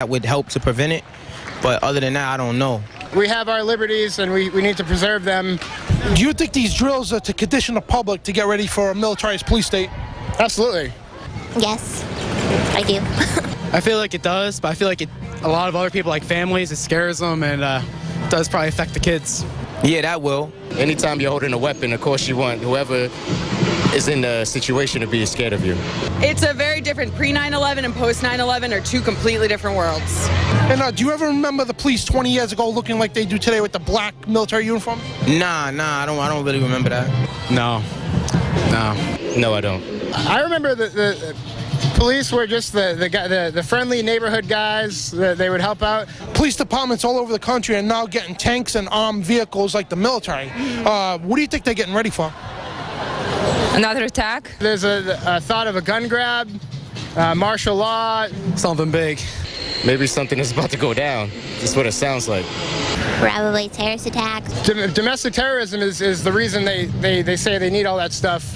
that would help to prevent it. But other than that, I don't know. We have our liberties, and we need to preserve them. Do you think these drills are to condition the public to get ready for a militarized police state? Absolutely. Yes, I do. I feel like it does, but I feel like a lot of other people, like families, it scares them, and does probably affect the kids. Yeah, that will. Anytime you're holding a weapon, of course you want whoever is in the situation to be scared of you. It's a very different pre-9/11 and post-9/11 are two completely different worlds. And do you ever remember the police 20 years ago looking like they do today with the black military uniform? Nah, I don't really remember that. No, I don't. I remember the police were just the friendly neighborhood guys. They would help out. Police departments all over the country are now getting tanks and armed vehicles like the military. What do you think they're getting ready for? Another attack? There's a thought of a gun grab, martial law. something big. Maybe something is about to go down. That's what it sounds like. Probably terrorist attacks. Domestic terrorism is the reason they say they need all that stuff.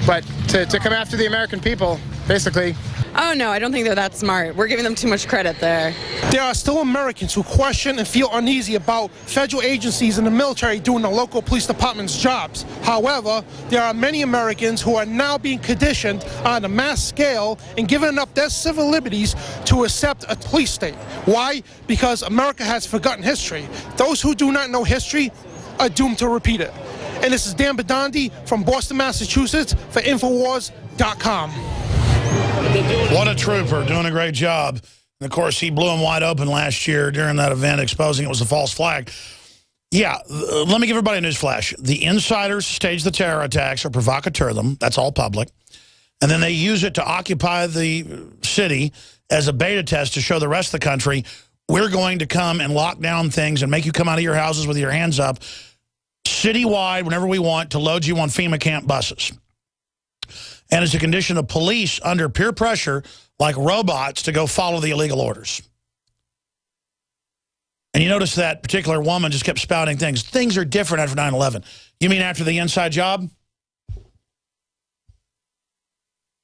But to come after the American people, basically. Oh no, I don't think they're that smart. We're giving them too much credit there. There are still Americans who question and feel uneasy about federal agencies and the military doing the local police department's jobs. However, there are many Americans who are now being conditioned on a mass scale and given up their civil liberties to accept a police state. Why? Because America has forgotten history. Those who do not know history are doomed to repeat it. And this is Dan Bedandi from Boston, Massachusetts for Infowars.com. What a trooper, doing a great job. And of course, he blew him wide open last year during that event, exposing it was a false flag. Yeah, let me give everybody a news flash. The insiders staged the terror attacks or provocateur them. That's all public. And then they use it to occupy the city as a beta test to show the rest of the country, we're going to come and lock down things and make you come out of your houses with your hands up citywide whenever we want to load you on FEMA camp buses. And it's a condition of police under peer pressure, like robots, to go follow the illegal orders. And you notice that particular woman just kept spouting things. Things are different after 9/11. You mean after the inside job?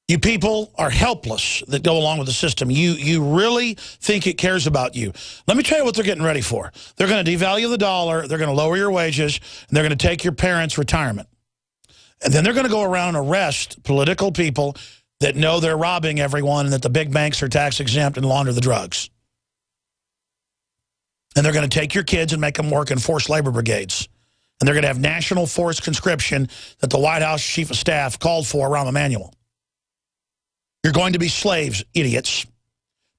You people are helpless that go along with the system. You really think it cares about you. Let me tell you what they're getting ready for. They're going to devalue the dollar. They're going to lower your wages. And they're going to take your parents' retirement. And then they're going to go around and arrest political people that know they're robbing everyone and that the big banks are tax exempt and launder the drugs. And they're going to take your kids and make them work in forced labor brigades. And they're going to have national forced conscription that the White House Chief of Staff called for, Rahm Emanuel. You're going to be slaves, idiots,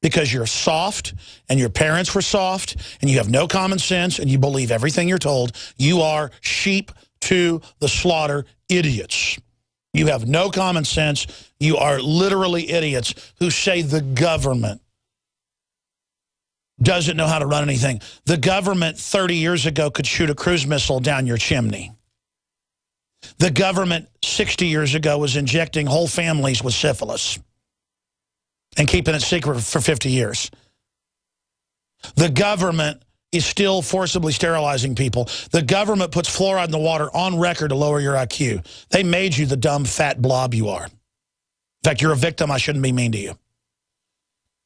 because you're soft and your parents were soft and you have no common sense and you believe everything you're told. You are sheep to the slaughter, idiots. You have no common sense. You are literally idiots who say the government doesn't know how to run anything. The government 30 years ago could shoot a cruise missile down your chimney. The government 60 years ago was injecting whole families with syphilis and keeping it secret for 50 years. The government is still forcibly sterilizing people. The government puts fluoride in the water on record to lower your IQ. They made you the dumb, fat blob you are. In fact, you're a victim. I shouldn't be mean to you.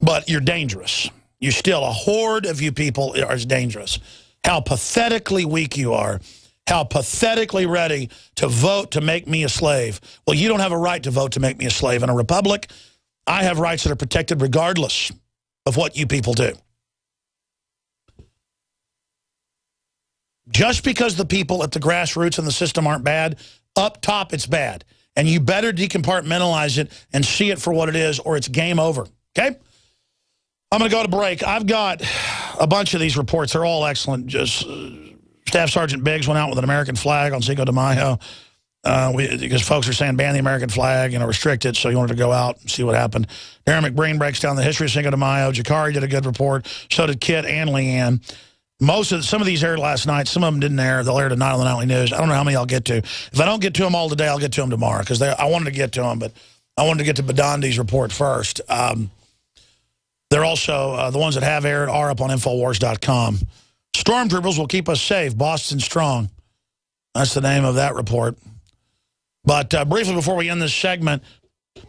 But you're dangerous. You're still a horde of you people are dangerous. How pathetically weak you are. How pathetically ready to vote to make me a slave. Well, you don't have a right to vote to make me a slave. In a republic, I have rights that are protected regardless of what you people do. Just because the people at the grassroots in the system aren't bad, up top it's bad. And you better decompartmentalize it and see it for what it is, or it's game over, okay? I'm going to go to break. I've got a bunch of these reports. They're all excellent. Just Staff Sergeant Biggs went out with an American flag on Cinco de Mayo because folks are saying ban the American flag, restrict it, so he wanted to go out and see what happened. Darren McBreen breaks down the history of Cinco de Mayo. Jakari did a good report. So did Kit and Leanne. Some of these aired last night. Some of them didn't air. They'll air tonight on the Nightly News. I don't know how many I'll get to. If I don't get to them all today, I'll get to them tomorrow because I wanted to get to them, but I wanted to get to Bedandi's report first. They're also, the ones that have aired are up on Infowars.com. Stormtroopers will keep us safe. Boston strong. That's the name of that report. But briefly before we end this segment,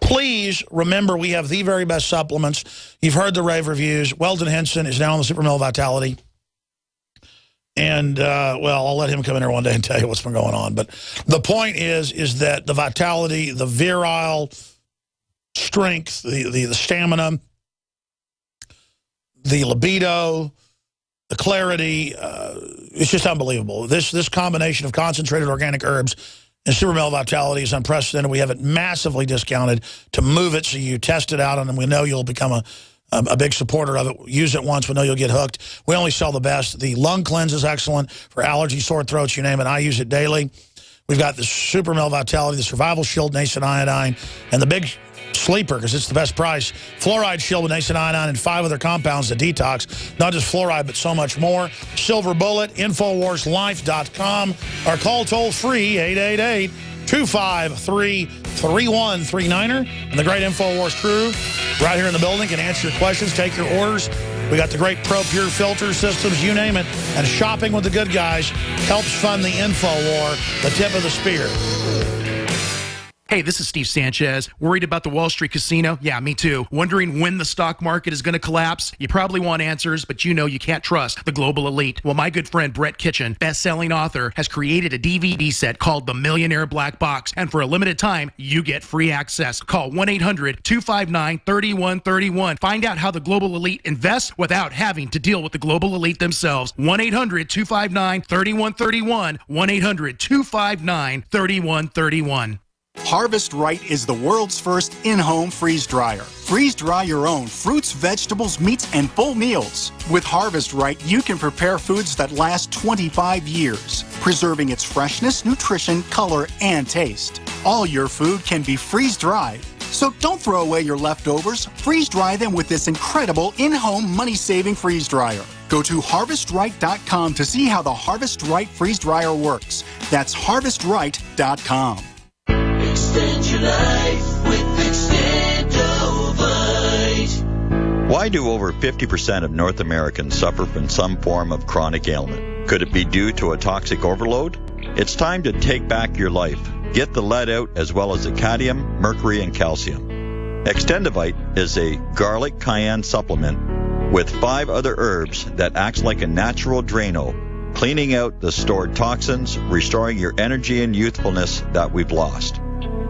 Please remember, we have the very best supplements. You've heard the rave reviews. Weldon Henson is now on the Super Male Vitality. And, well, I'll let him come in here one day and tell you what's been going on. But the point is that the vitality, the virile strength, the stamina, the libido, the clarity, it's just unbelievable. This combination of concentrated organic herbs and Super Male Vitality is unprecedented. We have it massively discounted to move it so you test it out, and we know you'll become a big supporter of it. Use it once, we know you'll get hooked. We only sell the best. The lung cleanse is excellent for allergy, sore throats, you name it. I use it daily. We've got the Super Male Vitality, the Survival Shield, Nascent Iodine, and the big sleeper, because it's the best price, Fluoride Shield with Nascent Iodine and 5 other compounds to detox. Not just fluoride, but so much more. Silver Bullet, InfoWarsLife.com, or call toll-free 888-253-3139. And the great InfoWars crew right here in the building can answer your questions, take your orders. We got the great ProPure filter systems, you name it. And shopping with the good guys helps fund the InfoWar, the tip of the spear. Hey, this is Steve Sanchez. Worried about the Wall Street casino? Yeah, me too. Wondering when the stock market is going to collapse? You probably want answers, but you know you can't trust the global elite. Well, my good friend Brett Kitchen, best-selling author, has created a DVD set called The Millionaire Black Box. And for a limited time, you get free access. Call 1-800-259-3131. Find out how the global elite invests without having to deal with the global elite themselves. 1-800-259-3131. 1-800-259-3131. Harvest Right is the world's first in-home freeze dryer. Freeze dry your own fruits, vegetables, meats, and full meals. With Harvest Right, you can prepare foods that last 25 years, preserving its freshness, nutrition, color, and taste. All your food can be freeze-dried. So don't throw away your leftovers. Freeze-dry them with this incredible in-home money-saving freeze dryer. Go to HarvestRight.com to see how the Harvest Right freeze dryer works. That's HarvestRight.com. Extend your life with Extendovite. Why do over 50% of North Americans suffer from some form of chronic ailment? Could it be due to a toxic overload? It's time to take back your life. Get the lead out as well as the cadmium, mercury, and calcium. Extendovite is a garlic cayenne supplement with 5 other herbs that acts like a natural Drano, cleaning out the stored toxins, restoring your energy and youthfulness that we've lost.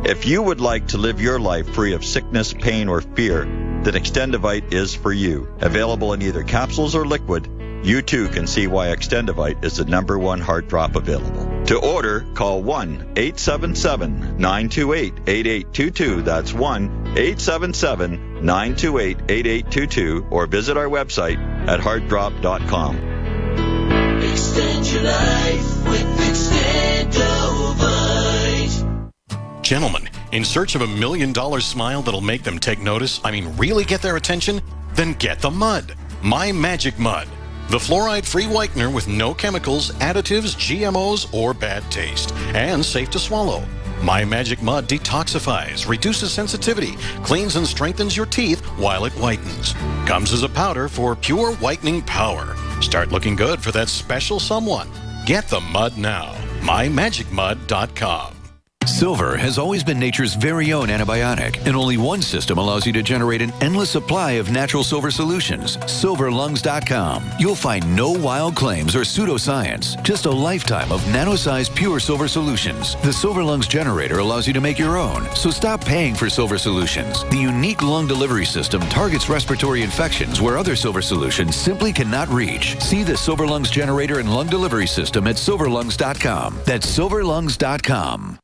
If you would like to live your life free of sickness, pain, or fear, then Extendovite is for you. Available in either capsules or liquid, you too can see why Extendovite is the #1 heart drop available. To order, call 1-877-928-8822. That's 1-877-928-8822, or visit our website at heartdrop.com. Extend your life with Extendovite. Gentlemen, in search of $1 million smile that'll make them take notice, really get their attention? Then get the mud. My Magic Mud. The fluoride-free whitener with no chemicals, additives, GMOs, or bad taste. And safe to swallow. My Magic Mud detoxifies, reduces sensitivity, cleans and strengthens your teeth while it whitens. Comes as a powder for pure whitening power. Start looking good for that special someone. Get the mud now. MyMagicMud.com. Silver has always been nature's very own antibiotic, and only one system allows you to generate an endless supply of natural silver solutions. SilverLungs.com. You'll find no wild claims or pseudoscience, just a lifetime of nano-sized pure silver solutions. The Silver Lungs generator allows you to make your own, so stop paying for silver solutions. The unique lung delivery system targets respiratory infections where other silver solutions simply cannot reach. See the Silver Lungs generator and lung delivery system at SilverLungs.com. That's SilverLungs.com.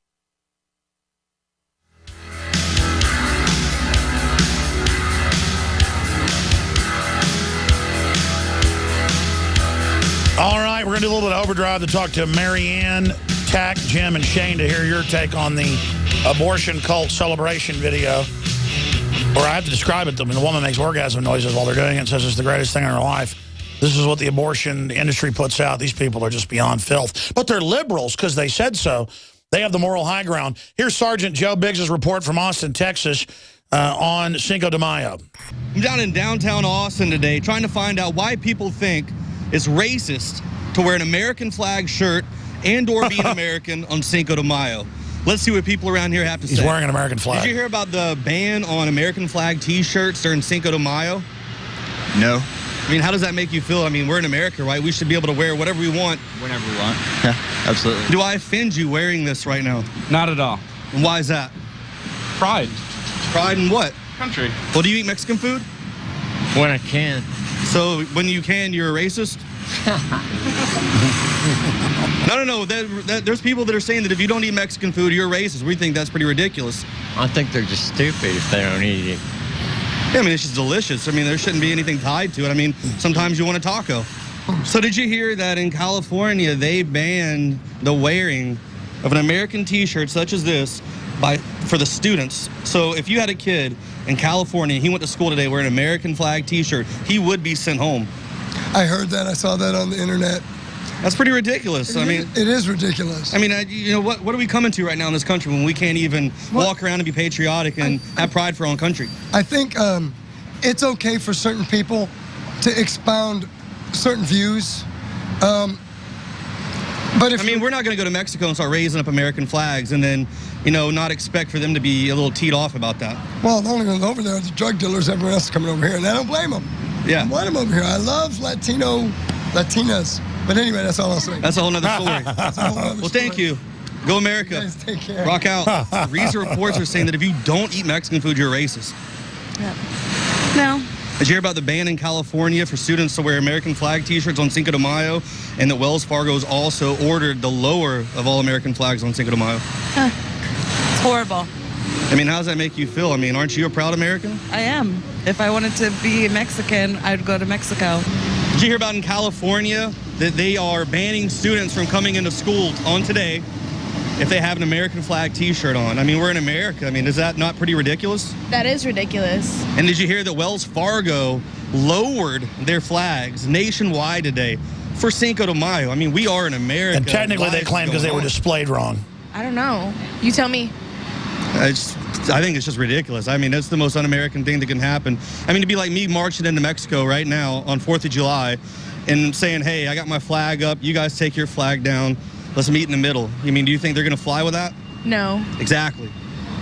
All right, we're going to do a little bit of overdrive to talk to Marianne, Tack, Jim, and Shane to hear your take on the abortion cult celebration video. Or I have to describe it to them. The woman makes orgasm noises while they're doing it and says it's the greatest thing in her life. This is what the abortion industry puts out. These people are just beyond filth. But they're liberals because they said so. They have the moral high ground. Here's Sergeant Joe Biggs' report from Austin, Texas on Cinco de Mayo. I'm down in downtown Austin today trying to find out why people think it's racist to wear an American flag shirt and or be an American on Cinco de Mayo. Let's see what people around here have to say. He's wearing an American flag. Did you hear about the ban on American flag T-shirts during Cinco de Mayo? No. I mean, how does that make you feel? I mean, we're in America, right? We should be able to wear whatever we want. Whenever we want. Yeah, absolutely. Do I offend you wearing this right now? Not at all. And why is that? Pride. Pride in what? Country. Well, do you eat Mexican food? When I can. So when you can, you're a racist? No. There's people that are saying that if you don't eat Mexican food, you're a racist. We think that's pretty ridiculous. I think they're just stupid if they don't eat it. Yeah, I mean, it's just delicious. I mean, there shouldn't be anything tied to it. I mean, sometimes you want a taco. So did you hear that in California, they banned the wearing of an American T-shirt such as this for the students? So if you had a kid in California, he went to school today wearing an American flag T-shirt, he would be sent home. I heard that. I saw that on the internet. That's pretty ridiculous. I mean, it is ridiculous. I mean, you know, what are we coming to right now in this country when we can't even walk around and be patriotic and have pride for our own country? I think it's okay for certain people to expound certain views. But if we're not going to go to Mexico and start raising up American flags and then, you know, not expect for them to be a little teed off about that. Well, the only ones over there are the drug dealers. Everyone else is coming over here, and I don't blame them. Yeah. I want them over here. I love Latinas. But anyway, that's all I'll say. That's a whole nother story. Well, thank you. Go America. Guys, take care. Rock out. Recent reports are saying that if you don't eat Mexican food, you're racist. No. Did you hear about the ban in California for students to wear American flag T-shirts on Cinco de Mayo, and that Wells Fargo has also ordered the lower of all American flags on Cinco de Mayo? It's horrible. I mean, how does that make you feel? I mean, aren't you a proud American? I am. If I wanted to be Mexican, I'd go to Mexico. Did you hear about in California that they are banning students from coming into school on today if they have an American flag T-shirt on? I mean, we're in America. I mean, is that not pretty ridiculous? That is ridiculous. And did you hear that Wells Fargo lowered their flags nationwide today for Cinco de Mayo? I mean, we are in America. And technically they claim because they were displayed wrong. I don't know. You tell me. I think it's just ridiculous. I mean, that's the most un-American thing that can happen. I mean, to be like me marching into Mexico right now on 4th of July and saying, hey, I got my flag up, you guys take your flag down, let's meet in the middle. I mean, do you think they're going to fly with that? No. Exactly.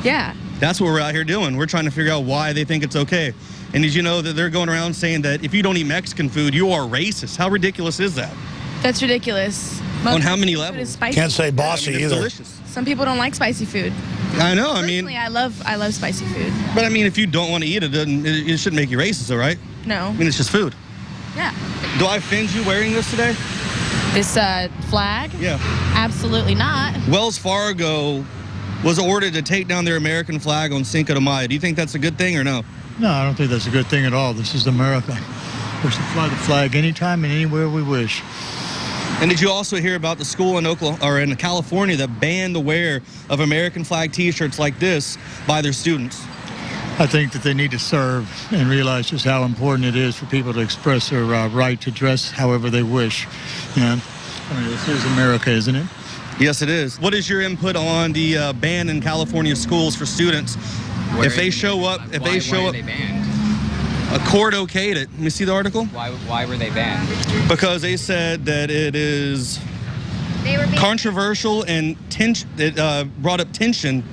Yeah. That's what we're out here doing. We're trying to figure out why they think it's okay. And did you know that they're going around saying that if you don't eat Mexican food, you are racist? How ridiculous is that? That's ridiculous. On how many levels? Can't say bossy either. Delicious. Some people don't like spicy food. I know. Personally, I love spicy food. But I mean, if you don't want to eat it, it shouldn't make you racist, all right? No. I mean, it's just food. Yeah. Do I offend you wearing this today? This flag? Yeah. Absolutely not. Wells Fargo was ordered to take down their American flag on Cinco de Mayo. Do you think that's a good thing or no? No, I don't think that's a good thing at all. This is America. We should fly the flag anytime and anywhere we wish. And did you also hear about the school in in California that banned the wear of American flag T-shirts like this by their students? I think that they need to serve and realize just how important it is for people to express their right to dress however they wish. You know, I mean, this is America, isn't it? Yes, it is. What is your input on the ban in California schools for students? If they show up, Why are they banned? A court okayed it. Let me see the article. Why were they banned? Because they said that it is controversial and it brought up tension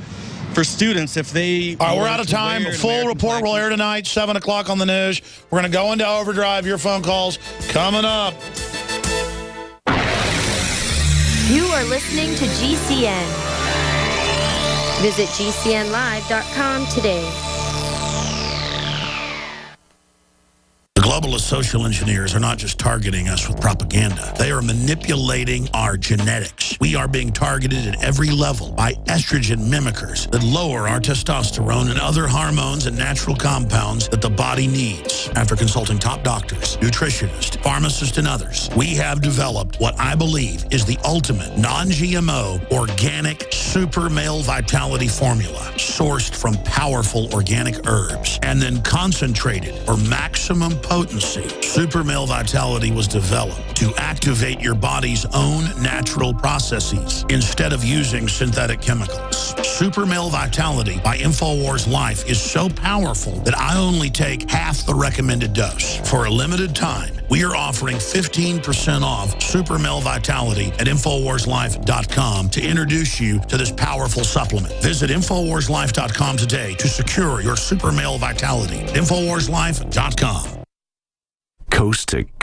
for students if they... All right, we're out of time. A full report will air tonight, 7 o'clock on the news. We're going to go into overdrive. Your phone calls coming up. You are listening to GCN. Visit GCNlive.com today. The globalist social engineers are not just targeting us with propaganda. They are manipulating our genetics. We are being targeted at every level by estrogen mimickers that lower our testosterone and other hormones and natural compounds that the body needs. After consulting top doctors, nutritionists, pharmacists, and others, we have developed what I believe is the ultimate non-GMO organic super male vitality formula sourced from powerful organic herbs and then concentrated for maximum potency. Super Male Vitality was developed to activate your body's own natural processes instead of using synthetic chemicals. Super Male Vitality by InfoWars Life is so powerful that I only take half the recommended dose. For a limited time, we are offering 15% off Super Male Vitality at InfoWarsLife.com to introduce you to this powerful supplement. Visit InfoWarsLife.com today to secure your Super Male Vitality. InfoWarsLife.com. Coast to coast.